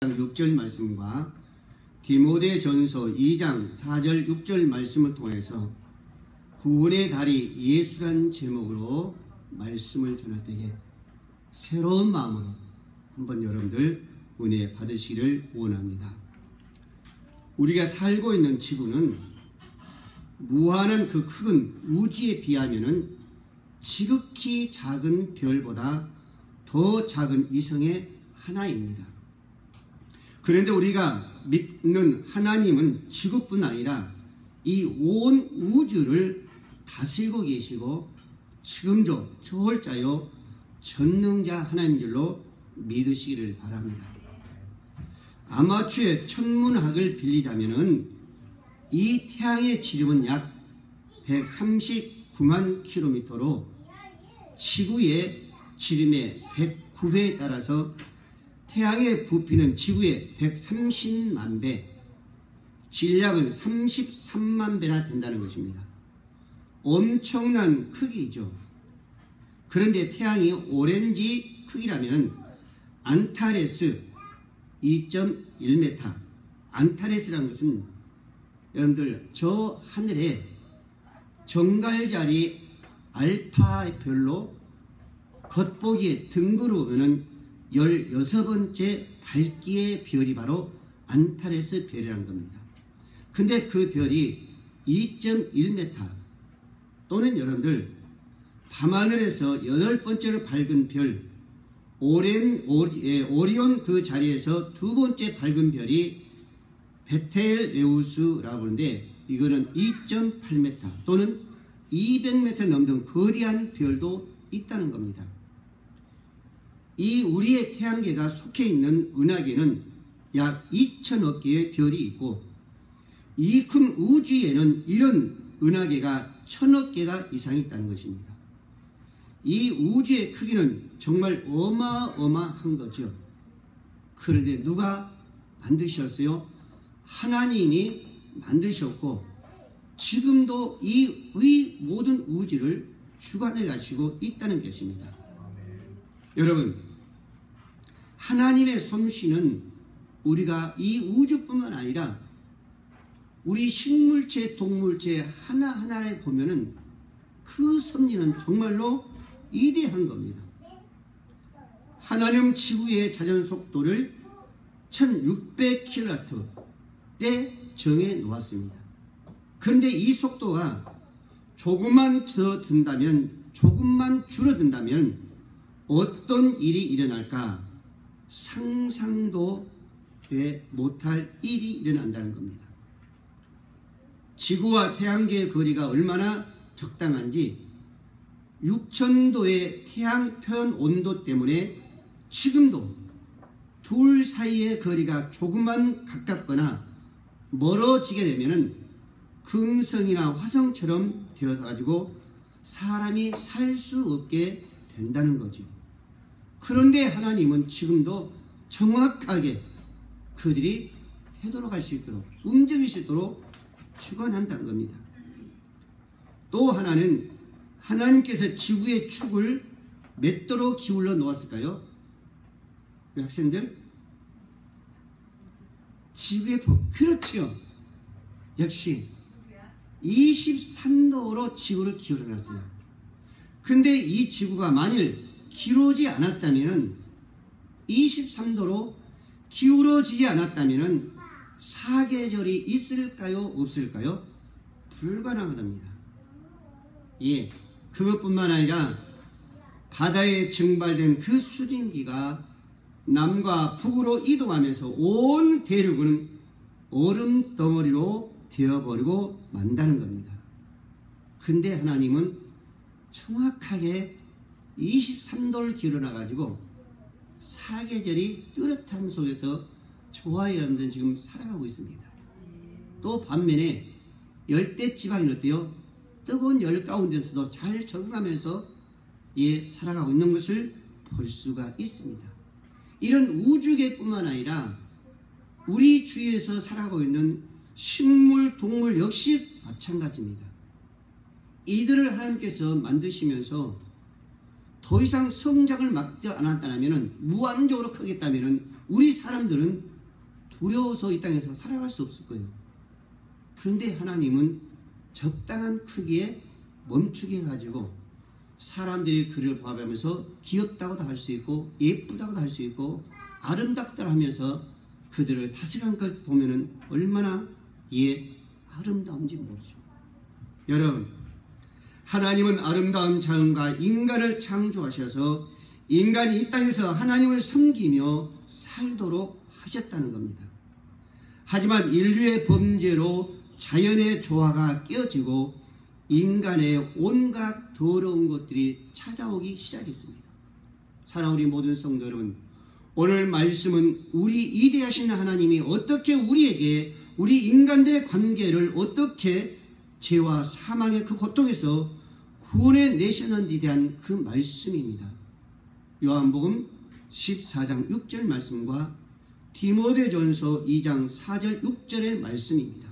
6절 말씀과 디모데전서 2장 4절 6절 말씀을 통해서 구원의 달이 예수란 제목으로 말씀을 전할 때에 새로운 마음으로 한번 여러분들 은혜 받으시기를 원합니다. 우리가 살고 있는 지구는 무한한 그 큰 우주에 비하면은 지극히 작은 별보다 더 작은 이성의 하나입니다. 그런데 우리가 믿는 하나님은 지구뿐 아니라 이 온 우주를 다스리고 계시고 지금도 초월자요 전능자 하나님인 줄로 믿으시기를 바랍니다. 아마추어 천문학을 빌리자면은 이 태양의 지름은 약 139만 킬로미터로 지구의 지름의 109배에 따라서 태양의 부피는 지구의 130만 배, 질량은 33만 배나 된다는 것입니다. 엄청난 크기죠. 그런데 태양이 오렌지 크기라면 안타레스 2.1m, 안타레스라는 것은 여러분들 저 하늘에 정갈자리 알파 별로 겉보기에 등으로 보면 16번째 밝기의 별이 바로 안타레스 별이라는 겁니다. 근데 그 별이 2.1m 또는 여러분들 밤하늘에서 8번째로 밝은 별 오리온 그 자리에서 두 번째 밝은 별이 베텔레우스라고 하는데 이거는 2.8m 또는 200m 넘는 거대한 별도 있다는 겁니다. 이 우리의 태양계가 속해 있는 은하계는 약 2천억 개의 별이 있고 이 큰 우주에는 이런 은하계가 1000억 개가 이상이 있다는 것입니다. 이 우주의 크기는 정말 어마어마한 거죠. 그런데 누가 만드셨어요? 하나님이 만드셨고 지금도 이 모든 우주를 주관해 가시고 있다는 것입니다. 여러분, 하나님의 솜씨는 우리가 이 우주뿐만 아니라 우리 식물체, 동물체 하나하나를 보면은 그 섭리는 정말로 위대한 겁니다. 하나님 지구의 자전 속도를 1600km에 정해 놓았습니다. 그런데 이 속도가 조금만 줄어든다면 어떤 일이 일어날까 상상도 못할 일이 일어난다는 겁니다. 지구와 태양계의 거리가 얼마나 적당한지 6000도의 태양 표현 온도 때문에 지금도 둘 사이의 거리가 조금만 가깝거나 멀어지게 되면은 금성이나 화성처럼 되어서 가지고 사람이 살 수 없게 된다는 거죠. 그런데 하나님은 지금도 정확하게 그들이 되돌아갈 수 있도록 움직일 수 있도록 주관한다는 겁니다. 또 하나는 하나님께서 지구의 축을 몇 도로 기울여 놓았을까요? 우리 학생들? 지구의 폭, 그렇죠. 역시 23도로 지구를 기울여 놨어요. 근데 이 지구가 만일 기울어지지 않았다면 23도로 기울어지지 않았다면 사계절이 있을까요? 없을까요? 불가능합니다. 예, 그것뿐만 아니라 바다에 증발된 그 수증기가 남과 북으로 이동하면서 온 대륙은 얼음 덩어리로 되어버리고 만다는 겁니다. 근데 하나님은 정확하게 23도를 기울여놔가지고 사계절이 뚜렷한 속에서 저와 여러분들은 지금 살아가고 있습니다. 또 반면에 열대지방이 어때요? 뜨거운 열 가운데서도 잘 적응하면서 살아가고 있는 것을 볼 수가 있습니다. 이런 우주계뿐만 아니라 우리 주위에서 살아가고 있는 식물, 동물 역시 마찬가지입니다. 이들을 하나님께서 만드시면서 더 이상 성장을 막지 않았다면 무한적으로 크겠다면 우리 사람들은 두려워서 이 땅에서 살아갈 수 없을 거예요. 그런데 하나님은 적당한 크기에 멈추게 해가지고 사람들이 그를 바라보면서 귀엽다고도 할 수 있고 예쁘다고도 할 수 있고 아름답다 하면서 그들을 다스리는 것 보면은 얼마나 아름다운지 모르죠. 여러분, 하나님은 아름다운 자연과 인간을 창조하셔서 인간이 이 땅에서 하나님을 섬기며 살도록 하셨다는 겁니다. 하지만 인류의 범죄로 자연의 조화가 깨어지고 인간의 온갖 더러운 것들이 찾아오기 시작했습니다. 사랑하는 우리 모든 성도 여러분, 오늘 말씀은 우리 이대하신 하나님이 어떻게 우리에게 우리 인간들의 관계를 어떻게 죄와 사망의 그 고통에서 구원해 내셨는지에 대한 그 말씀입니다. 요한복음 14장 6절 말씀과 디모데전서 2장 4절 6절의 말씀입니다.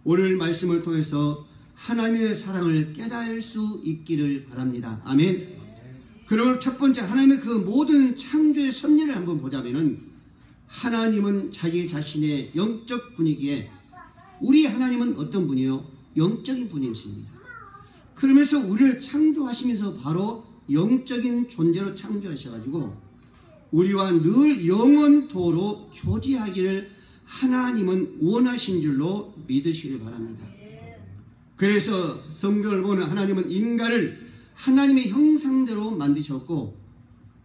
오늘 말씀을 통해서 하나님의 사랑을 깨달을 수 있기를 바랍니다. 아멘. 그러면 첫 번째, 하나님의 그 모든 창조의 섭리를 한번 보자면은 하나님은 자기 자신의 영적 분위기에, 우리 하나님은 어떤 분이요? 영적인 분이십니다. 그러면서 우리를 창조하시면서 바로 영적인 존재로 창조하셔가지고 우리와 늘 영원토록 교제하기를 하나님은 원하신 줄로 믿으시길 바랍니다. 그래서 성경을 보면 하나님은 인간을 하나님의 형상대로 만드셨고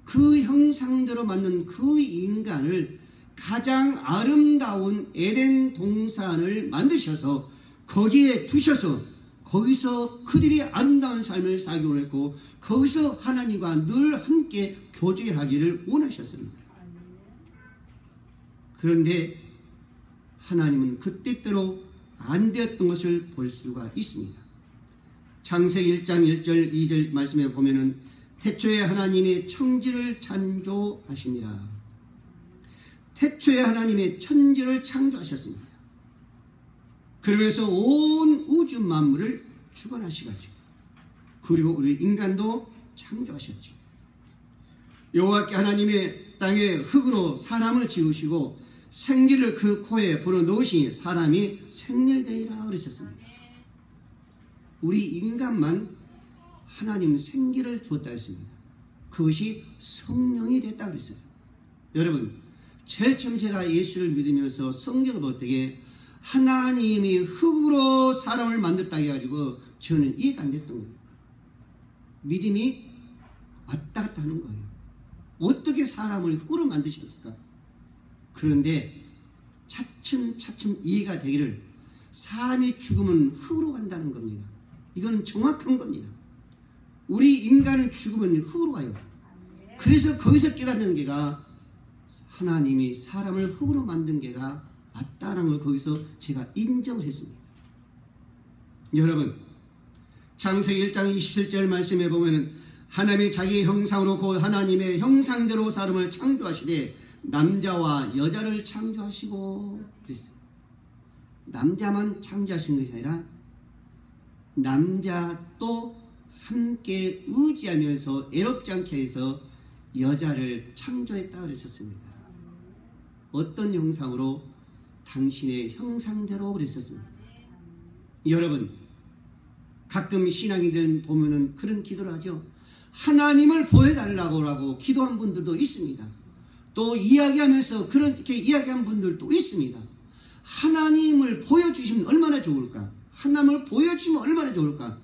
그 형상대로 만든 그 인간을 가장 아름다운 에덴 동산을 만드셔서 거기에 두셔서 거기서 그들이 아름다운 삶을 살기 원했고 거기서 하나님과 늘 함께 교제하기를 원하셨습니다. 그런데 하나님은 그 뜻대로 안 되었던 것을 볼 수가 있습니다. 창세기 1장 1절 2절 말씀에 보면은 태초에 하나님의 천지를 창조하시니라. 태초에 하나님의 천지를 창조하셨습니다. 그러면서 온 우주 만물을 주관하시가지고 그리고 우리 인간도 창조하셨죠. 여호와께 하나님의 땅에 흙으로 사람을 지으시고 생기를 그 코에 불어넣으시니 사람이 생렬되리라 그러셨습니다. 우리 인간만 하나님 생기를 주었다 했습니다. 그것이 성령이 됐다 그랬어요. 여러분, 제일 처음 제가 예수를 믿으면서 성경을 볼 때에 하나님이 흙으로 사람을 만들었다 해가지고 저는 이해가 안 됐던 거예요. 믿음이 왔다 갔다 하는 거예요. 어떻게 사람을 흙으로 만드셨을까? 그런데 차츰차츰 이해가 되기를, 사람이 죽으면 흙으로 간다는 겁니다. 이건 정확한 겁니다. 우리 인간은 죽으면 흙으로 가요. 그래서 거기서 깨닫는 게가 하나님이 사람을 흙으로 만든 게가 맞다는 걸 거기서 제가 인정을 했습니다. 여러분, 창세기 1장 27절 말씀에 보면은 하나님이 자기 형상으로 곧 하나님의 형상대로 사람을 창조하시되 남자와 여자를 창조하시고 그랬어요. 남자만 창조하신 것이 아니라 남자도 함께 의지하면서 애롭지 않게 해서 여자를 창조했다 그랬었습니다. 어떤 형상으로? 당신의 형상대로 그랬었습니다. 여러분, 가끔 신앙인들 보면은 그런 기도를 하죠. 하나님을 보여달라고 기도한 분들도 있습니다. 또 이야기하면서 그렇게 이야기한 분들도 있습니다. 하나님을 보여주시면 얼마나 좋을까? 하나님을 보여주시면 얼마나 좋을까?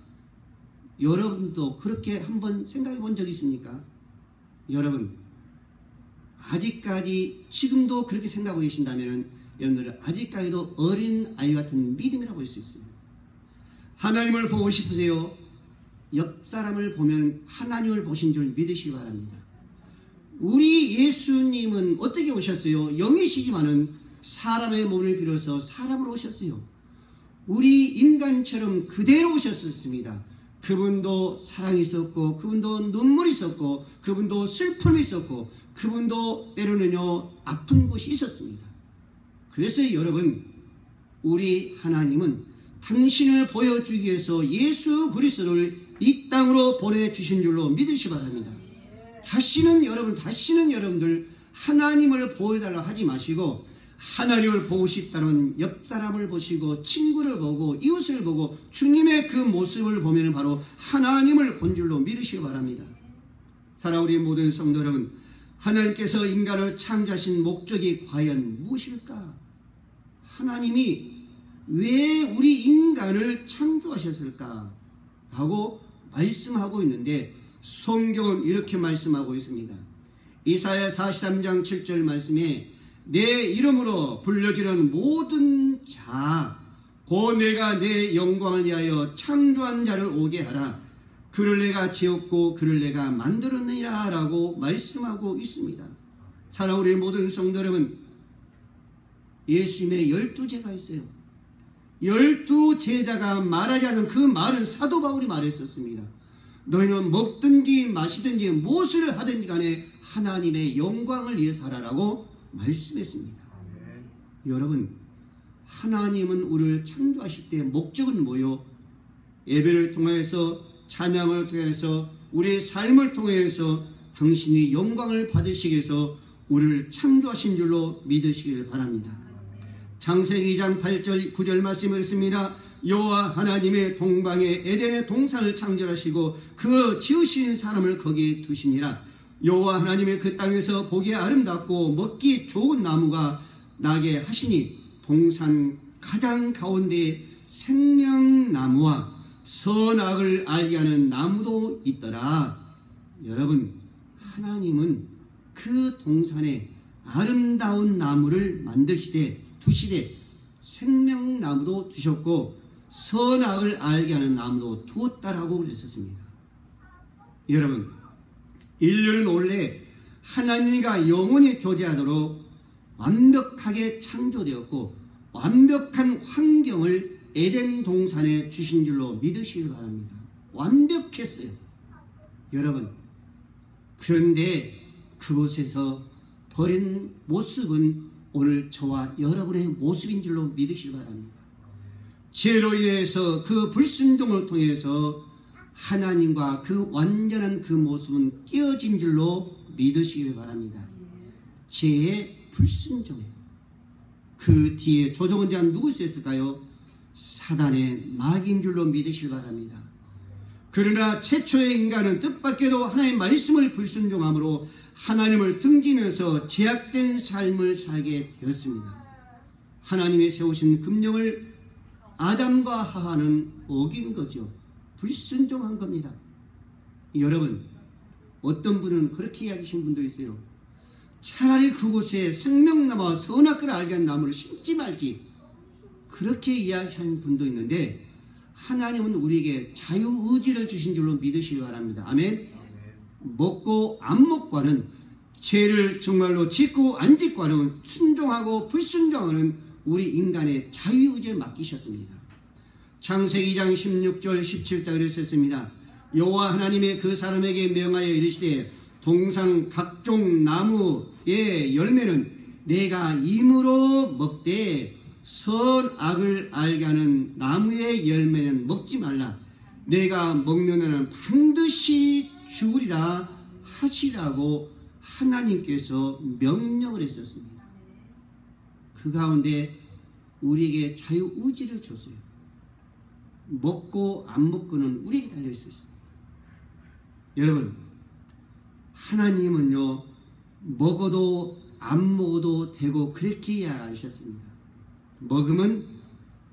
여러분도 그렇게 한번 생각해 본 적 있습니까? 여러분, 아직까지 지금도 그렇게 생각하고 계신다면 여러분들은 아직까지도 어린 아이 같은 믿음이라고 할 수 있어요. 하나님을 보고 싶으세요? 옆 사람을 보면 하나님을 보신 줄 믿으시기 바랍니다. 우리 예수님은 어떻게 오셨어요? 영이시지만은 사람의 몸을 빌어서 사람으로 오셨어요. 우리 인간처럼 그대로 오셨습니다. 그분도 사랑이 있었고, 그분도 눈물이 있었고, 그분도 슬픔이 있었고, 그분도 때로는요 아픈 곳이 있었습니다. 그래서 여러분, 우리 하나님은 당신을 보여주기 위해서 예수 그리스도를 이 땅으로 보내주신 줄로 믿으시기 바랍니다. 다시는 여러분들 하나님을 보여달라고 하지 마시고 하나님을 보고 싶다는 옆 사람을 보시고 친구를 보고 이웃을 보고 주님의 그 모습을 보면 바로 하나님을 본 줄로 믿으시기 바랍니다. 사랑하는 우리 모든 성도 여러분, 하나님께서 인간을 창조하신 목적이 과연 무엇일까? 하나님이 왜 우리 인간을 창조하셨을까? 라고 말씀하고 있는데 성경은 이렇게 말씀하고 있습니다. 이사야 43장 7절 말씀에 내 이름으로 불려지는 모든 자 곧 내가 내 영광을 위하여 창조한 자를 오게 하라. 그를 내가 지었고 그를 내가 만들었느니라 라고 말씀하고 있습니다. 사랑하는 우리 모든 성도 여러분, 예수님의 12제가 있어요. 12제자가 말하지 않은 그 말은 사도 바울이 말했었습니다. 너희는 먹든지 마시든지 무엇을 하든지 간에 하나님의 영광을 위해서 하라라고 말씀했습니다. 여러분, 하나님은 우리를 창조하실 때 목적은 뭐요? 예배를 통해서 찬양을 통해서 우리의 삶을 통해서 당신이 영광을 받으시기 위해서 우리를 창조하신 줄로 믿으시길 바랍니다. 창세기 2장 8절 9절 말씀을 읽습니다. 여호와 하나님의 동방에 에덴의 동산을 창조하시고 그 지으신 사람을 거기에 두시니라. 여호와 하나님의 그 땅에서 보기에 아름답고 먹기 좋은 나무가 나게 하시니 동산 가장 가운데 생명나무와 선악을 알게 하는 나무도 있더라. 여러분, 하나님은 그 동산에 아름다운 나무를 만드시되 두시되 생명나무도 두셨고 선악을 알게 하는 나무도 두었다라고 그랬었습니다. 여러분, 인류는 원래 하나님과 영원히 교제하도록 완벽하게 창조되었고 완벽한 환경을 에덴 동산에 주신 줄로 믿으시기 바랍니다. 완벽했어요. 여러분, 그런데 그곳에서 버린 모습은 오늘 저와 여러분의 모습인 줄로 믿으시기 바랍니다. 죄로 인해서 그 불순종을 통해서 하나님과 그 완전한 그 모습은 깨어진 줄로 믿으시기 바랍니다. 죄의 불순종이에요. 그 뒤에 조종은 자 누구 있었을까요? 사단의 마귀인 줄로 믿으시기 바랍니다. 그러나 최초의 인간은 뜻밖에도 하나님의 말씀을 불순종함으로 하나님을 등지면서 제약된 삶을 살게 되었습니다. 하나님의 세우신 금령을 아담과 하와는 어긴 거죠. 불순종한 겁니다. 여러분, 어떤 분은 그렇게 이야기하신 분도 있어요. 차라리 그곳에 생명나무와 선악을 알게 한 나무를 심지 말지, 그렇게 이야기하는 분도 있는데 하나님은 우리에게 자유의지를 주신 줄로 믿으시기 바랍니다. 아멘. 먹고 안 먹고는, 죄를 정말로 짓고 안 짓고는, 순종하고 불순종하는 우리 인간의 자유의지에 맡기셨습니다. 창세기 2장 16절 17절 그랬었습니다. 여호와 하나님의 그 사람에게 명하여 이르시되 동산 각종 나무의 열매는 내가 임으로 먹되 선악을 알게 하는 나무의 열매는 먹지 말라. 내가 먹는 애는 반드시 죽으리라 하시라고 하나님께서 명령을 했었습니다. 그 가운데 우리에게 자유의지를 줬어요. 먹고 안 먹고는 우리에게 달려있었어요. 여러분, 하나님은요, 먹어도 안 먹어도 되고 그렇게 이야기하셨습니다. 먹으면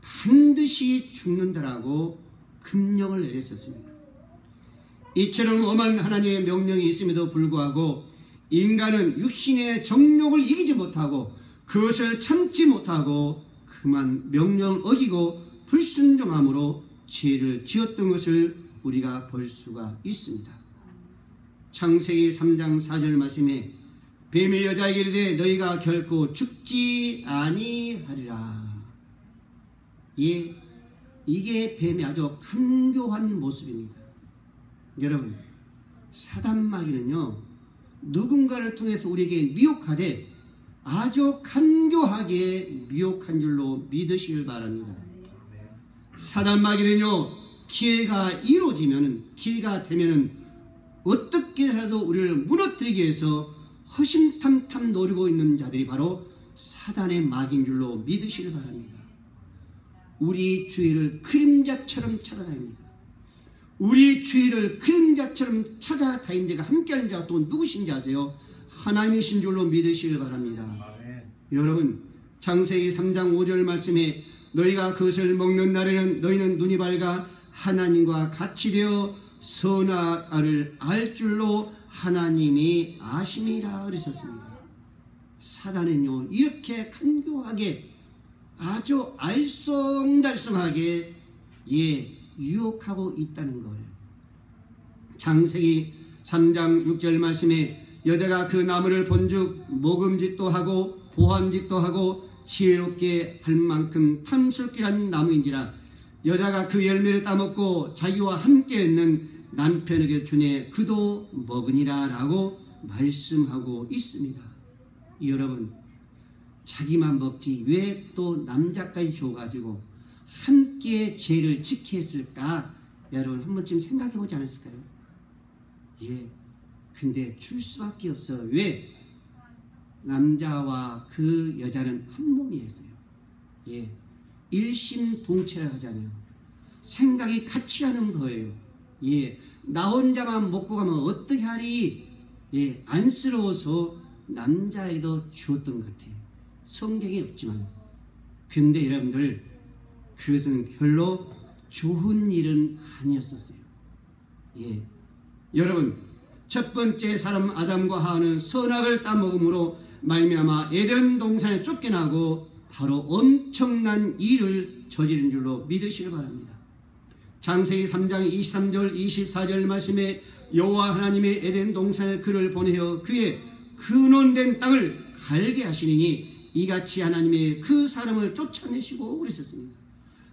반드시 죽는다라고 금령을 내렸었습니다. 이처럼 엄한 하나님의 명령이 있음에도 불구하고 인간은 육신의 정욕을 이기지 못하고 그것을 참지 못하고 그만 명령을 어기고 불순종함으로 죄를 지었던 것을 우리가 볼 수가 있습니다. 창세기 3장 4절 말씀에 뱀이 여자에게 이르되 너희가 결코 죽지 아니하리라. 예, 이게 뱀의 아주 간교한 모습입니다. 여러분, 사단마귀는요, 누군가를 통해서 우리에게 미혹하되 아주 간교하게 미혹한 줄로 믿으시길 바랍니다. 사단마귀는요, 기회가 이루어지면, 기회가 되면은 어떻게 해서 우리를 무너뜨리기 위해서 허심탄탄 노리고 있는 자들이 바로 사단의 막인 줄로 믿으시길 바랍니다. 우리 주위를 그림자처럼 찾아다닙니다. 우리 주위를 그림자처럼 찾아다니는 자가 함께하는 자가 또 누구신지 아세요? 하나님이신 줄로 믿으시길 바랍니다. 아멘. 여러분, 창세기 3장 5절 말씀에 너희가 그것을 먹는 날에는 너희는 눈이 밝아 하나님과 같이 되어 선악을 알 줄로 하나님이 아심이라 그러셨습니다. 사단은요, 이렇게 간교하게 아주 알쏭달쏭하게 유혹하고 있다는 거예요. 창세기 3장 6절 말씀에 여자가 그 나무를 본즉 모금짓도 하고 보환짓도 하고 지혜롭게 할 만큼 탐스럽게한 나무인지라 여자가 그 열매를 따먹고 자기와 함께 있는 남편에게 주네 그도 먹으니라 라고 말씀하고 있습니다. 여러분, 자기만 먹지 왜 또 남자까지 줘가지고 함께 죄를 지게 했을까? 여러분 한 번쯤 생각해 보지 않았을까요? 근데 줄 수밖에 없어. 왜? 남자와 그 여자는 한 몸이었어요. 일심동체라 하잖아요. 생각이 같이 가는 거예요. 나 혼자만 먹고 가면 어떻게 하리? 안쓰러워서 남자에도 주었던 것 같아요. 성경이 없지만. 근데 여러분들, 그것은 별로 좋은 일은 아니었었어요. 여러분, 첫 번째 사람 아담과 하와는 선악을 따먹음으로 말미암아 에덴 동산에 쫓겨나고 바로 엄청난 일을 저지른 줄로 믿으시길 바랍니다. 창세기 3장 23절 24절 말씀에 여호와 하나님의 에덴 동산에 그를 보내어 그의 근원된 땅을 갈게 하시니니 이같이 하나님의 그 사람을 쫓아내시고 그랬었습니다.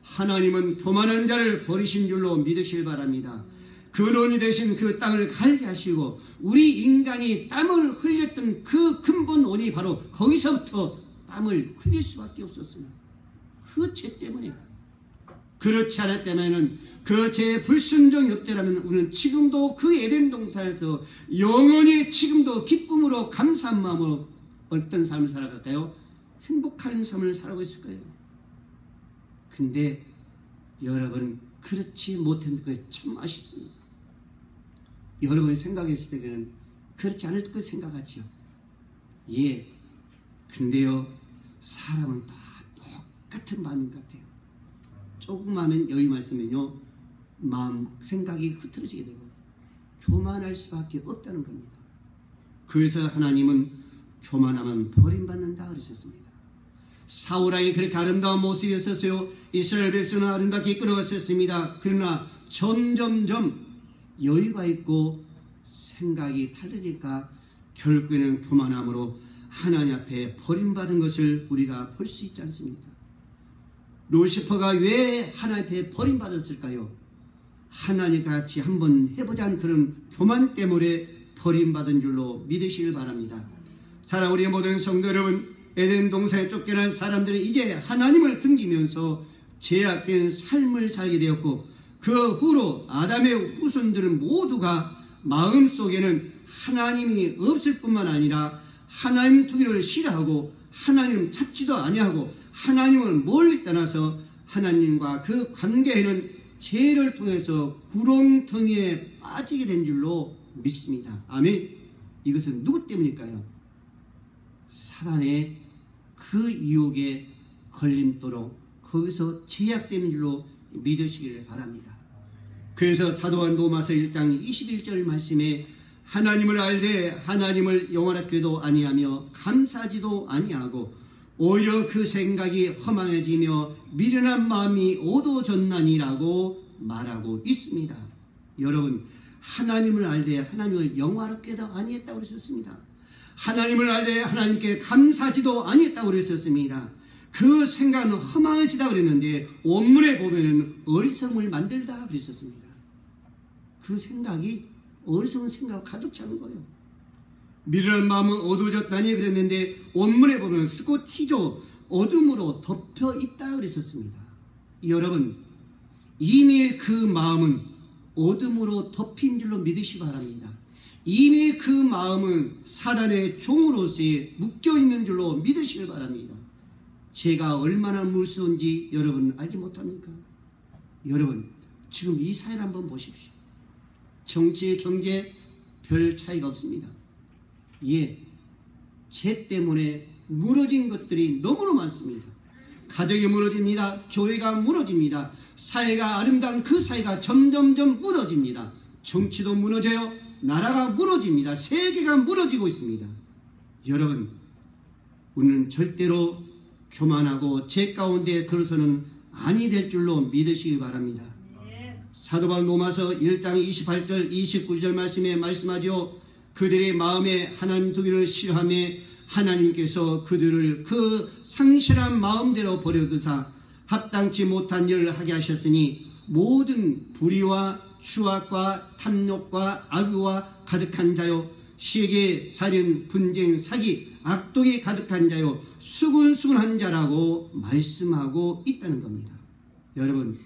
하나님은 교만한 자를 버리신 줄로 믿으시길 바랍니다. 근원이 되신 그 땅을 갈게 하시고 우리 인간이 땀을 흘렸던 그 근본 원인이 바로 거기서부터 땀을 흘릴 수밖에 없었어요. 그 죄 때문에. 그렇지 않았다면 그 죄의 불순종이 없더라면 우리는 지금도 그 에덴 동산에서 영원히 지금도 기쁨으로 감사한 마음으로 어떤 삶을 살아갈까요? 행복한 삶을 살아가고 있을까요? 근데 여러분, 그렇지 못한 게 참 아쉽습니다. 여러분이 생각했을 때는 그렇지 않을 것 생각하죠. 근데요, 사람은 다 똑같은 마음인 것 같아요. 조금 하면 여기 말씀은요, 마음 생각이 흐트러지게 되고 교만할 수밖에 없다는 겁니다. 그래서 하나님은 교만하면 버림받는다 그러셨습니다. 사울왕이 그렇게 아름다운 모습이었었어요. 이스라엘 백성은 아름답게 이끌어갔었습니다. 그러나 점점점 여유가 있고 생각이 달라질까 결국에는 교만함으로 하나님 앞에 버림받은 것을 우리가 볼 수 있지 않습니까? 루시퍼가 왜 하나님 앞에 버림받았을까요? 하나님 같이 한번 해보자는 그런 교만 때문에 버림받은 줄로 믿으시길 바랍니다. 사랑 우리 모든 성도 여러분, 에덴 동산에 쫓겨난 사람들은 이제 하나님을 등지면서 죄악된 삶을 살게 되었고 그 후로 아담의 후손들은 모두가 마음속에는 하나님이 없을 뿐만 아니라 하나님 두기를 싫어하고 하나님 찾지도 아니하고 하나님을 멀리 떠나서 하나님과 그 관계에는 죄를 통해서 구렁텅이에 빠지게 된 줄로 믿습니다. 아멘. 이것은 누구 때문일까요? 사단의 그 유혹에 걸림도록 거기서 제약되는 줄로 믿으시기를 바랍니다. 그래서 사도한 로마서 1장 21절 말씀에 하나님을 알되 하나님을 영원하게도 아니하며 감사하지도 아니하고 오히려 그 생각이 허망해지며 미련한 마음이 오도졌나니라고 말하고 있습니다. 여러분, 하나님을 알되 하나님을 영원하게도 아니했다고 그랬었습니다. 하나님을 알되 하나님께 감사하지도 아니했다고 그랬었습니다. 그 생각은 허망해지다 그랬는데 원문에 보면은 어리석음을 만들다 그랬었습니다. 그 생각이 어리석은 생각으로 가득 차는 거예요. 미련한 마음은 어두워졌다니 그랬는데 원문에 보면 스코티조 어둠으로 덮여 있다 그랬었습니다. 여러분, 이미 그 마음은 어둠으로 덮인 줄로 믿으시기 바랍니다. 이미 그 마음은 사단의 종으로서의 묶여있는 줄로 믿으시길 바랍니다. 제가 얼마나 무서운지 여러분 알지 못합니까? 여러분 지금 이 사회를 한번 보십시오. 정치, 경제 별 차이가 없습니다. 예, 죄 때문에 무너진 것들이 너무나 많습니다. 가정이 무너집니다. 교회가 무너집니다. 사회가 아름다운 그 사회가 점점점 무너집니다. 정치도 무너져요. 나라가 무너집니다. 세계가 무너지고 있습니다. 여러분, 우리는 절대로 교만하고 죄 가운데 들어서는 아니 될 줄로 믿으시기 바랍니다. 사도 바울 로마서 1장 28절 29절 말씀에 말씀하죠. 그들의 마음에 하나님 두기를 싫어하며 하나님께서 그들을 그 상실한 마음대로 버려두사 합당치 못한 일을 하게 하셨으니 모든 불의와 추악과 탐욕과 악의와 가득한 자요 시기, 살인, 분쟁, 사기, 악독이 가득한 자요 수군수군한 자라고 말씀하고 있다는 겁니다. 여러분,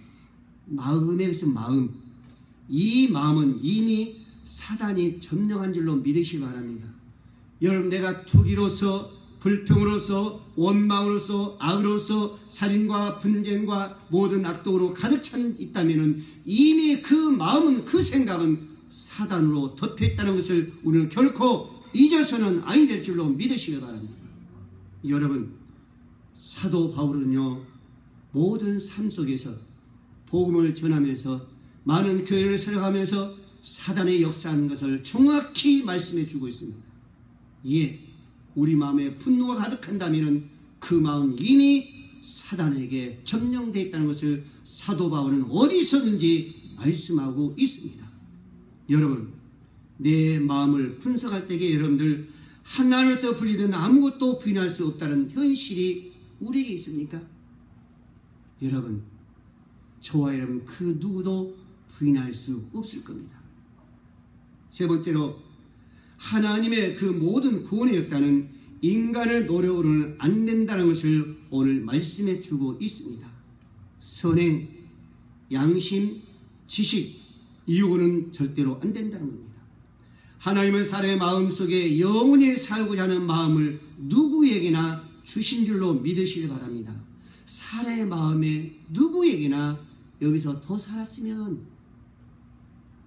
마음에서 마음, 이 마음은 이미 사단이 점령한 줄로 믿으시기 바랍니다. 여러분, 내가 투기로서, 불평으로서, 원망으로서, 악으로서, 살인과 분쟁과 모든 악독으로 가득 차 있다면 이미 그 마음은, 그 생각은 사단으로 덮여있다는 것을 우리는 결코 잊어서는 아니 될 줄로 믿으시기 바랍니다. 여러분, 사도 바울은요, 모든 삶 속에서 복음을 전하면서 많은 교회를 세워가면서 사단의 역사하는 것을 정확히 말씀해 주고 있습니다. 예, 우리 마음에 분노가 가득한다면 그 마음은 이미 사단에게 점령되어 있다는 것을 사도 바울은 어디서든지 말씀하고 있습니다. 여러분, 내 마음을 분석할 때에 여러분들 하나님으로부터 분리된 아무것도 부인할 수 없다는 현실이 우리에게 있습니까? 여러분, 저와 여러분 그 누구도 부인할 수 없을 겁니다. 세 번째로, 하나님의 그 모든 구원의 역사는 인간의 노력으로는 안 된다는 것을 오늘 말씀해 주고 있습니다. 선행, 양심, 지식, 이유는 절대로 안 된다는 겁니다. 하나님은 사람의 마음속에 영원히 살고자 하는 마음을 누구에게나 주신 줄로 믿으시기 바랍니다. 사람의 마음에 누구에게나 여기서 더 살았으면,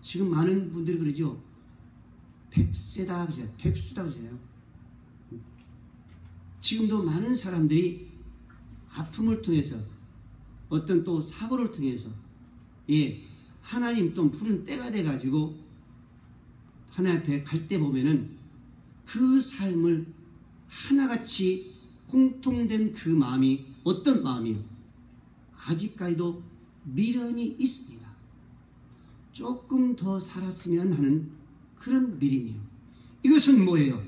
지금 많은 분들이 그러죠. 백세다 그러죠. 백수다 그러죠. 지금도 많은 사람들이 아픔을 통해서, 어떤 또 사고를 통해서, 예, 하나님 또 부른 때가 돼가지고 하나님 앞에 갈 때 보면은 그 삶을 하나같이 공통된 그 마음이 어떤 마음이요? 아직까지도 미련이 있습니다. 조금 더 살았으면 하는 그런 미림이요. 이것은 뭐예요?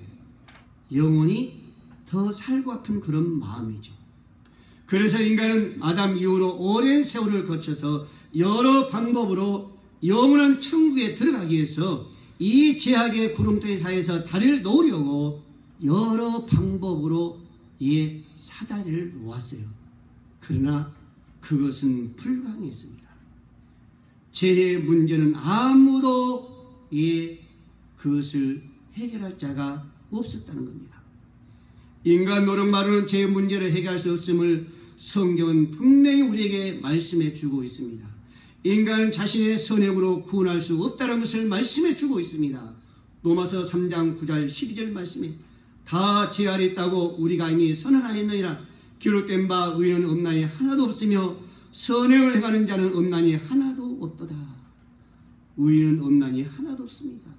영원히 더 살고 아픈 그런 마음이죠. 그래서 인간은 아담 이후로 오랜 세월을 거쳐서 여러 방법으로 영원한 천국에 들어가기 위해서 이 죄악의 구름덩이 사이에서 다리를 놓으려고 여러 방법으로 이 사다리를 놓았어요. 그러나 그것은 불가능했습니다. 죄의 문제는 아무도 그것을 해결할 자가 없었다는 겁니다. 인간 노력만으로는 죄의 문제를 해결할 수 없음을 성경은 분명히 우리에게 말씀해 주고 있습니다. 인간은 자신의 선행으로 구원할 수 없다는 것을 말씀해 주고 있습니다. 로마서 3장 9절 12절 말씀에 다 죄 아래 있다고 우리가 이미 선언하였느니라. 기록된 바 의인은 없나니 하나도 없으며 선행을 행하는 자는 없나니 하나도 없도다. 의인은 없나니 하나도 없습니다.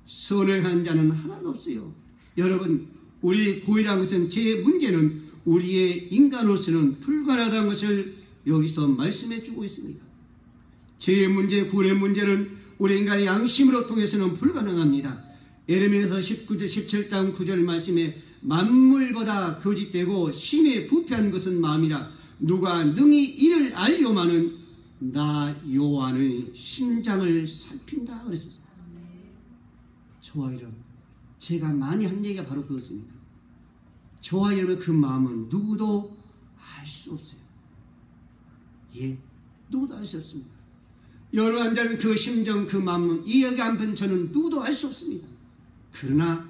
선행한 자는 하나도 없어요. 여러분, 우리 구이라는 것은 죄의 문제는 우리의 인간으로서는 불가능하다는 것을 여기서 말씀해 주고 있습니다. 죄의 문제, 구원의 문제는 우리 인간의 양심으로 통해서는 불가능합니다. 예레미야서 17장 9절 말씀에 만물보다 거짓되고 심히 부패한 것은 마음이라 누가 능히 이를 알려마는 나 여호와는 심장을 살핀다 그랬었습니다. 저와 여러분, 제가 많이 한 얘기가 바로 그것입니다. 저와 여러분의 그 마음은 누구도 알 수 없어요. 예, 누구도 알 수 없습니다. 여러 앉아있는 그 심정, 그 마음은 이야기 한 편 저는 누구도 알 수 없습니다. 그러나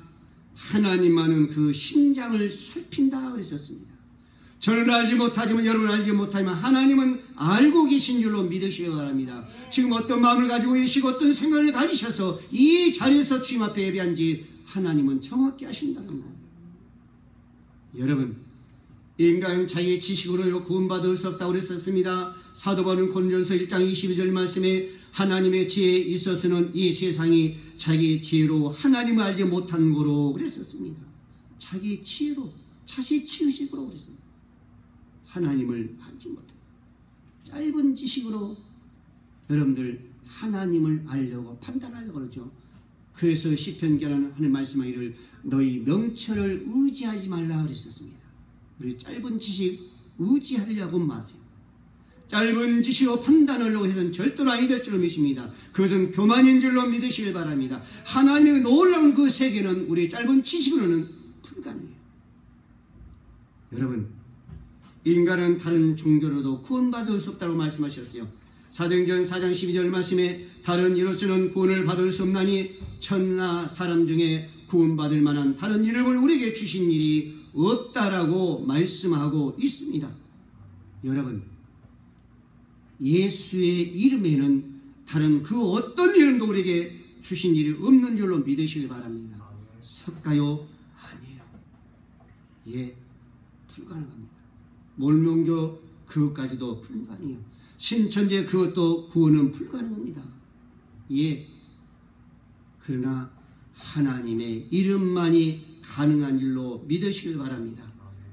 하나님만은 그 심장을 살핀다 그랬었습니다. 저는 알지 못하지만, 여러분 알지 못하지만 하나님은 알고 계신 줄로 믿으시기 바랍니다. 지금 어떤 마음을 가지고 계시고 어떤 생각을 가지셔서 이 자리에서 주님 앞에 예배한지 하나님은 정확히 아신다는 거예요. 여러분, 인간은 자기의 지식으로 구원받을 수 없다고 그랬었습니다. 사도 바울은 고린도전서 1장 22절 말씀에 하나님의 지혜에 있어서는 이 세상이 자기 지혜로 하나님을 알지 못한 거로 그랬었습니다. 자기 지혜로, 자시 지으식으로 그랬습니다. 하나님을 알지 못해요. 짧은 지식으로 여러분들 하나님을 알려고 판단하려고 그러죠. 그래서 시편기라는 하나님 말씀하기를 너희 명철을 의지하지 말라 그랬었습니다. 우리 짧은 지식 의지하려고 마세요. 짧은 지식으로 판단하려고 해서는 절대로 아니 될 줄로 믿습니다. 그것은 교만인 줄로 믿으시길 바랍니다. 하나님의 놀라운 그 세계는 우리 짧은 지식으로는 불가능해요. 여러분, 인간은 다른 종교로도 구원받을 수 없다고 말씀하셨어요. 사도행전 4장 12절 말씀에 다른 이로서는 구원을 받을 수 없나니 천하 사람 중에 구원받을 만한 다른 이름을 우리에게 주신 일이 없다라고 말씀하고 있습니다. 여러분, 예수의 이름에는 다른 그 어떤 이름도 우리에게 주신 일이 없는 줄로 믿으시길 바랍니다. 석가요? 아니에요. 예, 불가능합니다. 몰몬교 그것까지도 불가능해요. 신천지 그것도 구원은 불가능합니다. 예, 그러나 하나님의 이름만이 가능한 줄로 믿으시길 바랍니다.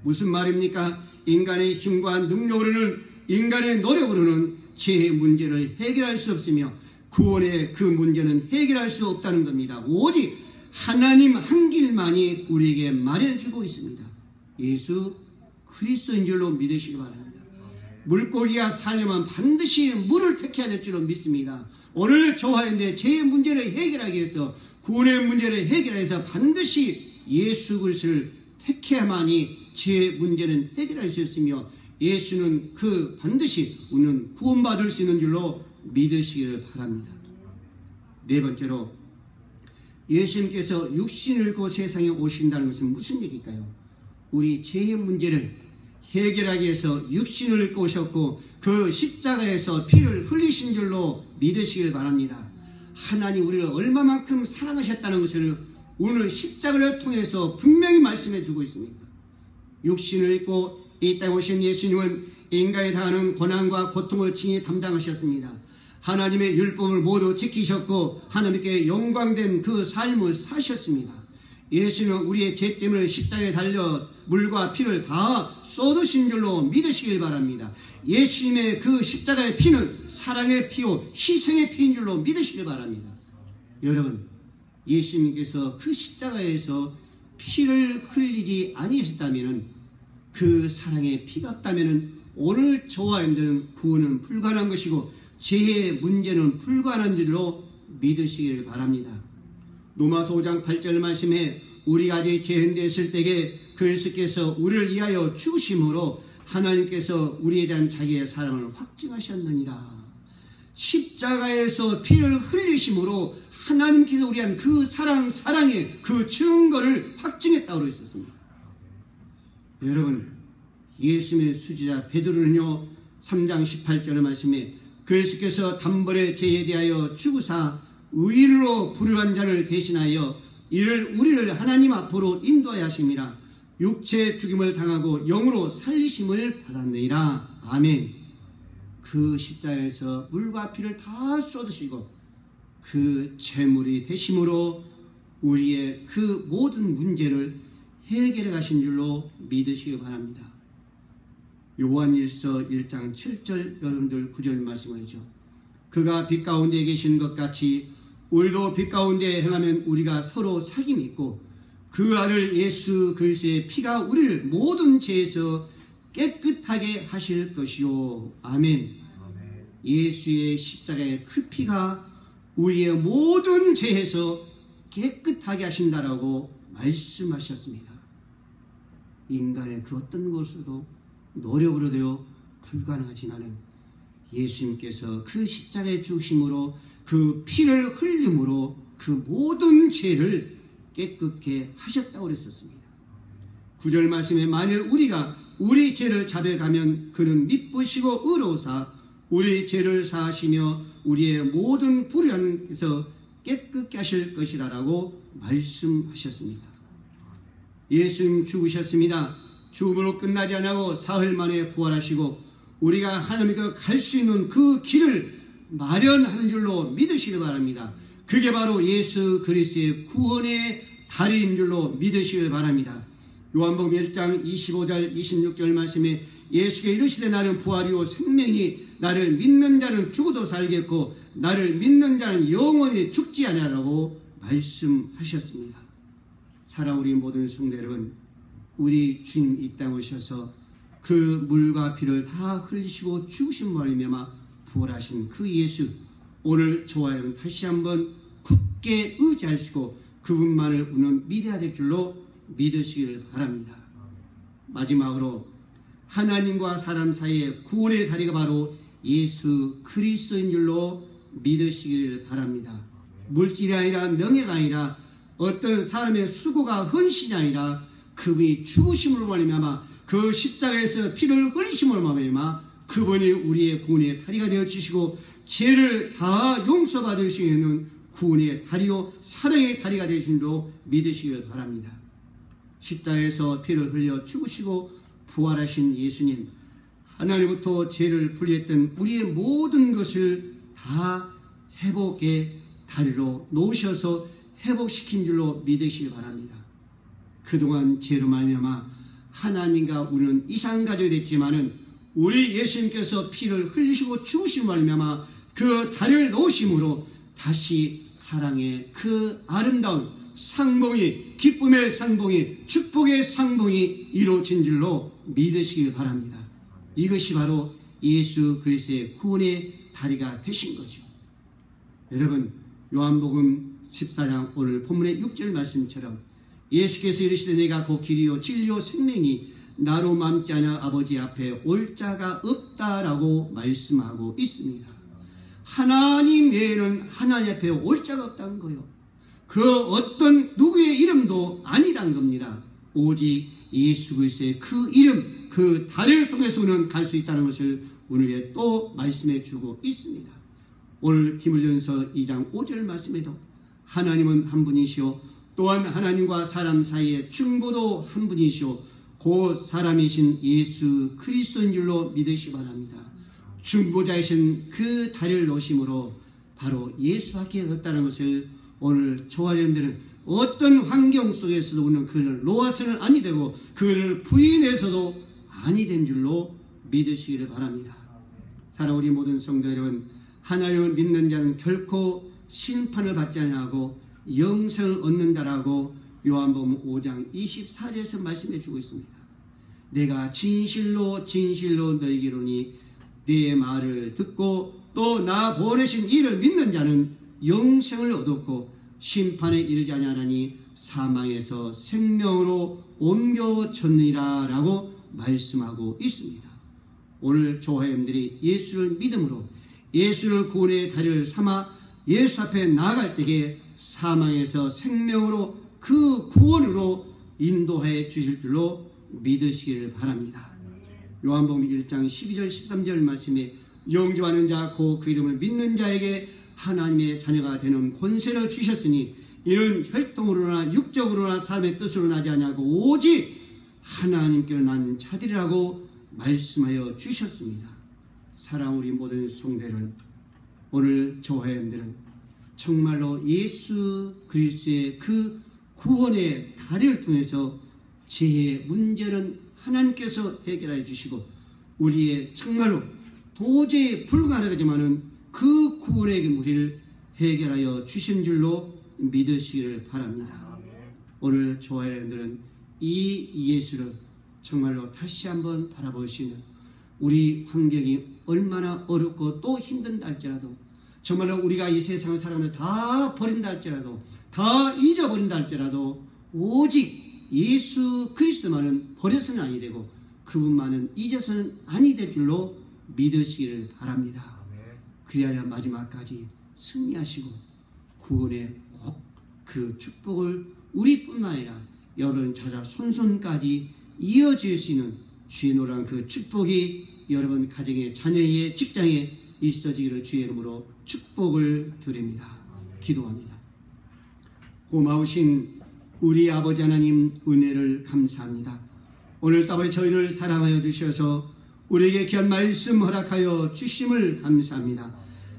무슨 말입니까? 인간의 힘과 능력으로는, 인간의 노력으로는 죄의 문제를 해결할 수 없으며 구원의 그 문제는 해결할 수 없다는 겁니다. 오직 하나님 한 길만이 우리에게 마련해 주고 있습니다. 예수 그리스도인 줄로 믿으시기 바랍니다. 물고기가 살려면 반드시 물을 택해야 될 줄로 믿습니다. 오늘 저하인데 죄의 문제를 해결하기 위해서, 구원의 문제를 해결해서 반드시 예수 그리스도를 택해야만이 죄의 문제는 해결할 수 있으며 예수는 그 반드시 우리는 구원받을 수 있는 줄로 믿으시기를 바랍니다. 네 번째로, 예수님께서 육신을 입고 세상에 오신다는 것은 무슨 얘기일까요? 우리 죄의 문제를 해결하기 위해서 육신을 입고 오셨고 그 십자가에서 피를 흘리신 줄로 믿으시길 바랍니다. 하나님 우리를 얼마만큼 사랑하셨다는 것을 오늘 십자가를 통해서 분명히 말씀해 주고 있습니다. 육신을 입고 이 땅에 오신 예수님은 인간에 당하는 고난과 고통을 친히 담당하셨습니다. 하나님의 율법을 모두 지키셨고 하나님께 영광된 그 삶을 사셨습니다. 예수는 우리의 죄 때문에 십자가에 달려 물과 피를 다 쏟으신 줄로 믿으시길 바랍니다. 예수님의 그 십자가의 피는 사랑의 피요 희생의 피인 줄로 믿으시길 바랍니다. 여러분, 예수님께서 그 십자가에서 피를 흘리지 아니하셨다면, 그 사랑의 피가 없다면 오늘 저와 여러분들은 구원은 불가능한 것이고 죄의 문제는 불가능한 줄로 믿으시길 바랍니다. 로마서 5장 8절 말씀에 우리가 아직 죄인되었을 때에 그리스도께서 우리를 위하여 죽으심으로 하나님께서 우리에 대한 자기의 사랑을 확증하셨느니라. 십자가에서 피를 흘리심으로 하나님께서 우리에 대한 그 사랑의 그 증거를 확증했다고 했었습니다. 여러분, 예수님의 수지자 베드로는요 3장 18절의 말씀에 그리스도께서 단번에 죄에 대하여 죽으사 의인으로 부르한 자를 대신하여 이를 우리를 하나님 앞으로 인도하여 하심이라. 육체의 죽임을 당하고 영으로 살리심을 받았느니라. 아멘. 그 십자가에서 물과 피를 다 쏟으시고 그 제물이 되심으로 우리의 그 모든 문제를 해결해 가신 줄로 믿으시기 바랍니다. 요한일서 1장 7절 여러분들 9절 말씀하죠. 그가 빛 가운데 계신 것 같이 우리도 빛 가운데 행하면 우리가 서로 사귐이 있고 그 아들 예수 그리스도의 피가 우리를 모든 죄에서 깨끗하게 하실 것이요. 아멘. 예수의 십자가의 그 피가 우리의 모든 죄에서 깨끗하게 하신다라고 말씀하셨습니다. 인간의 그 어떤 것으로도 노력으로도 불가능하지만은 예수님께서 그 십자가의 죽으심으로 그 피를 흘림으로 그 모든 죄를 깨끗게 하셨다고 그랬었습니다. 9절 말씀에 만일 우리가 우리 죄를 자백하면 그는 미쁘시고 의로우사 우리 죄를 사하시며 우리의 모든 불의에서 깨끗게 하실 것이라고 말씀하셨습니다. 예수님 죽으셨습니다. 죽음으로 끝나지 않고 사흘 만에 부활하시고 우리가 하나님께 갈 수 있는 그 길을 마련한 줄로 믿으시기 바랍니다. 그게 바로 예수 그리스도의 구원의 다리인 줄로 믿으시길 바랍니다. 요한복음 1장 25절 26절 말씀에 예수께 이르시되 나는 부활이요 생명이 나를 믿는 자는 죽어도 살겠고 나를 믿는 자는 영원히 죽지 아니하라고 말씀하셨습니다. 사랑 우리 모든 성도 여러분, 우리 주님 이 땅에 오셔서 그 물과 피를 다 흘리시고 죽으심으로 말미암아 부활하신 그 예수, 오늘 저와 여러분 다시 한번 굳게 의지하시고 그분만을 우리는 믿어야 될 줄로 믿으시길 바랍니다. 마지막으로 하나님과 사람 사이의 구원의 다리가 바로 예수 그리스도인 줄로 믿으시길 바랍니다. 물질이 아니라 명예가 아니라 어떤 사람의 수고가 헌신이 아니라 그분이 죽으심으로 말미암아 그 십자가에서 피를 흘리심으로 말미암아 그분이 우리의 구원의 다리가 되어주시고 죄를 다 용서받으시는 구원의 다리요 사랑의 다리가 되신 줄로 믿으시길 바랍니다. 십자가에서 피를 흘려 죽으시고 부활하신 예수님, 하나님부터 죄를 분리했던 우리의 모든 것을 다 회복의 다리로 놓으셔서 회복시킨 줄로 믿으시길 바랍니다. 그동안 죄로 말미암아 하나님과 우리는 이상가족이 됐지만은 우리 예수님께서 피를 흘리시고 죽으심으로 말미암아 그 다리를 놓으심으로 다시 사랑의 그 아름다운 상봉이, 기쁨의 상봉이, 축복의 상봉이 이루어진 줄로 믿으시길 바랍니다. 이것이 바로 예수 그리스도의 구원의 다리가 되신 거죠. 여러분, 요한복음 14장 오늘 본문의 6절 말씀처럼 예수께서 이르시되 내가 곧 길이요 진리요 생명이 나로 맘지 않아 아버지 앞에 올 자가 없다라고 말씀하고 있습니다. 하나님 외에는 하나님 앞에 올 자가 없다는 거예요. 그 어떤 누구의 이름도 아니란 겁니다. 오직 예수 그리스도의 그 이름, 그 다리를 통해서 우리는 갈 수 있다는 것을 우리에게 또 말씀해 주고 있습니다. 오늘 디모데전서 2장 5절 말씀에도 하나님은 한 분이시오 또한 하나님과 사람 사이의 중보도 한 분이시오 곧 사람이신 예수 그리스도인 줄로 믿으시기 바랍니다. 중보자이신 그 다리를 놓으심으로 바로 예수밖에 없다는 것을 오늘 저와 여러분들은 어떤 환경 속에서도 우리는 그를 놓아서는 아니 되고 그를 부인해서도 아니 된 줄로 믿으시기를 바랍니다. 사랑 우리 모든 성도 여러분, 하나님을 믿는 자는 결코 심판을 받지 아니하고 영생을 얻는다라고 요한복음 5장 24절에서 말씀해 주고 있습니다. 내가 진실로 진실로 너희에게 이르노니 내 말을 듣고 또 나 보내신 이를 믿는 자는 영생을 얻었고 심판에 이르지 아니하나니 사망에서 생명으로 옮겨졌느니라 라고 말씀하고 있습니다. 오늘 저와 여러분들이 예수를 믿음으로 예수를 구원의 다리를 삼아 예수 앞에 나아갈 때에 사망에서 생명으로 그 구원으로 인도해 주실 줄로 믿으시길 바랍니다. 요한복음 1장 12절 13절 말씀에 영접하는 자 곧 그 이름을 믿는 자에게 하나님의 자녀가 되는 권세를 주셨으니 이는 혈통으로나 육적으로나 사람의 뜻으로 나지 아니하고 오직 하나님께로 난 자들이라고 말씀하여 주셨습니다. 사랑 우리 모든 성도들, 오늘 저와 여러분들은 정말로 예수 그리스도의 그 구원의 다리를 통해서 죄의 문제는 하나님께서 해결해 주시고 우리의 정말로 도저히 불가능하지만은 그 구원의 무리를 해결하여 주신 줄로 믿으시기를 바랍니다. 오늘 저와 여러분들은 이 예수를 정말로 다시 한번 바라보시는 우리 환경이 얼마나 어렵고 또 힘든다 할지라도 정말로 우리가 이 세상을 살아가면 다 버린다 할지라도 다 잊어버린다 할지라도 오직 예수 그리스도만은 버려서는 아니 되고 그분만은 잊어서는 아니 될 줄로 믿으시기를 바랍니다. 그리하여 마지막까지 승리하시고 구원의 꼭 그 축복을 우리뿐만 아니라 여러분 자자 손손까지 이어질 수 있는 주의 노란 그 축복이 여러분 가정에, 자녀의, 직장에 있어지기를 주의 이름으로 축복을 드립니다. 기도합니다. 고마우신 우리 아버지 하나님, 은혜를 감사합니다. 오늘 따로 저희를 사랑하여 주셔서 우리에게 귀한 말씀 허락하여 주심을 감사합니다.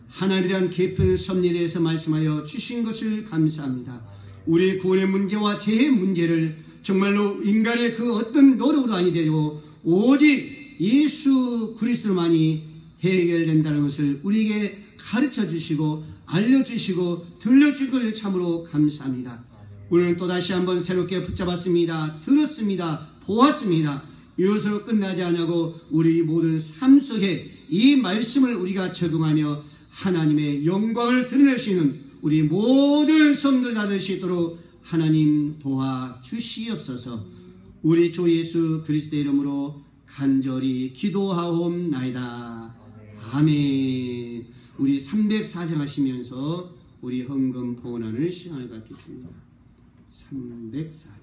하나님에 대한 깊은 섭리에 대해서 말씀하여 주신 것을 감사합니다. 우리 구원의 문제와 죄의 문제를 정말로 인간의 그 어떤 노력으로 아니 되고 오직 예수 그리스도만이 해결된다는 것을 우리에게 가르쳐 주시고 알려주시고 들려줄 것을 참으로 감사합니다. 오늘은 또다시 한번 새롭게 붙잡았습니다. 들었습니다. 보았습니다. 이것으로 끝나지 않고 우리 모든 삶 속에 이 말씀을 우리가 적용하며 하나님의 영광을 드러낼 수 있는 우리 모든 성도들 될 수 있도록 하나님 도와주시옵소서. 우리 주 예수 그리스도의 이름으로 간절히 기도하옵나이다. 아멘. 우리 304장 하시면서 우리 헌금 봉헌하는 시간을 갖겠습니다. 304장.